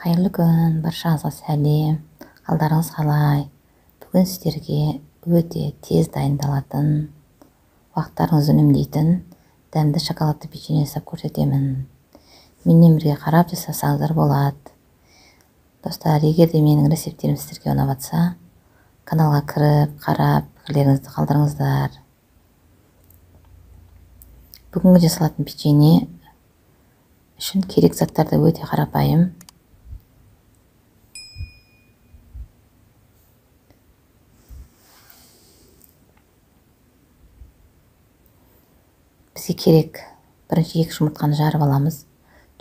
Қайырлы күн, баршаңызға сәлем. Қалдарыңыз қалай? Бүгін сіздерге өте тез дайындалатын, уақыттарыңызды үнемдейтін дәмді шоколадты печенье жасап көрсетемін. Менімен бірге қарап жасасаңыздар болады. Достар, егер де менің рецептерім сіздерге ұнап жатса, каналға кіріп, қарап, пікірлеріңізді қалдырыңыздар. Бүгінгі жасалатын печенье үшін керек заттарды өте қарапайым. Бізге керек бірінші 2 жұмыртқаны жарып аламыз.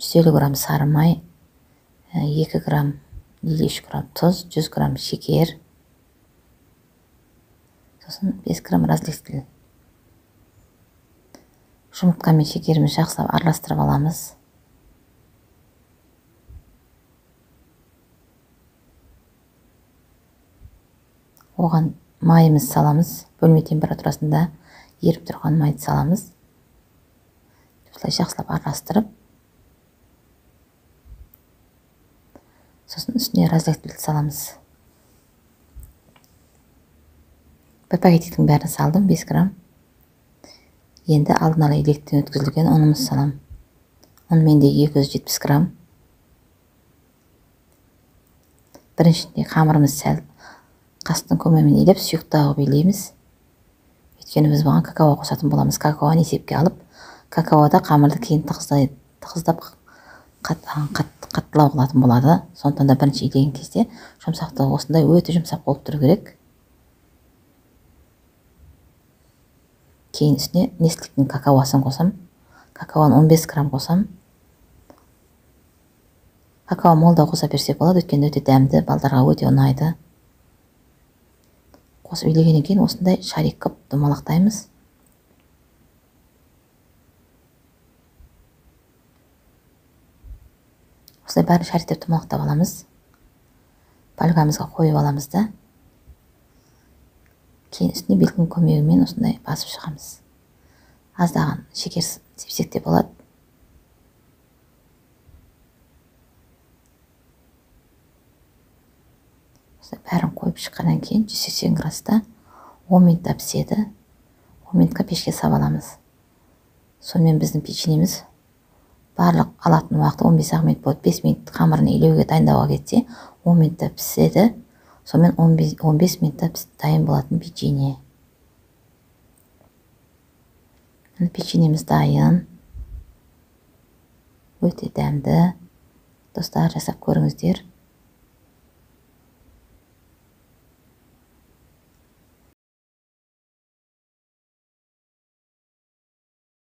150 грамм сары май, 2 грамм или 3 грамм тұз, 100 грамм шекер, сосын 5 грамм разрыхлитель. Жұмыртқа мен шекерімізді жақсылап араластырып аламыз. Оған майымыз саламыз. Бөлме температурасында еріп тұрған майды саламыз. Осылай жақсылап араластырып, сосын үстіне разрыхлитель саламыз. Бір пакеттің бәрін салдым, 5 грамм. Енді алдын ала електен өткізілген ұнымыз салам. Ұн менде 270 грамм. Біріншінде қамырымыз сәл қастың көмегімен илеп, сұйықтығы билейміз. Өйткені біз бұған какао қосатын боламыз. Какаоны есепке алып, какаода қамырды кейін тығыздап қаттылау қылатын болады. Сондықтан да бірінші илеген кезде жұмсақтығы осындай өте жұмсақ болып тұру керек. Кейін үстіне Нестлидің какаосын қосам. Какаоны 15 грамм қосам. Какао мол да қоса берсе болады, өйткені өте дәмді, балдарға өте ұнайды. Қосып илегеннен кейін осындай шарик қып домалақтаймыз. Осылай бәрін шариктеп домалақтап аламыз. Пальгамызға қойып аламыз да. Кейін үстіне белгінің көмегімен осындай басып шығамыз. Аздаған шекер сепсек те болады. Осылай бәрін қойып шыққаннан кейін 180 градуста 10 минутта піседі. 10 минутқа пешке салып аламыз. Сонымен біздің печеньеміз барлық алатын уақыты 15 минут болады. 5 минут қамырын илеуге дайындауға кетсе, 10 минутта піседі. Сонымен 15 минутта дайын болатын печенье. Печеньеміз дайын. Өте дәмді. Достар, жасап көріңіздер.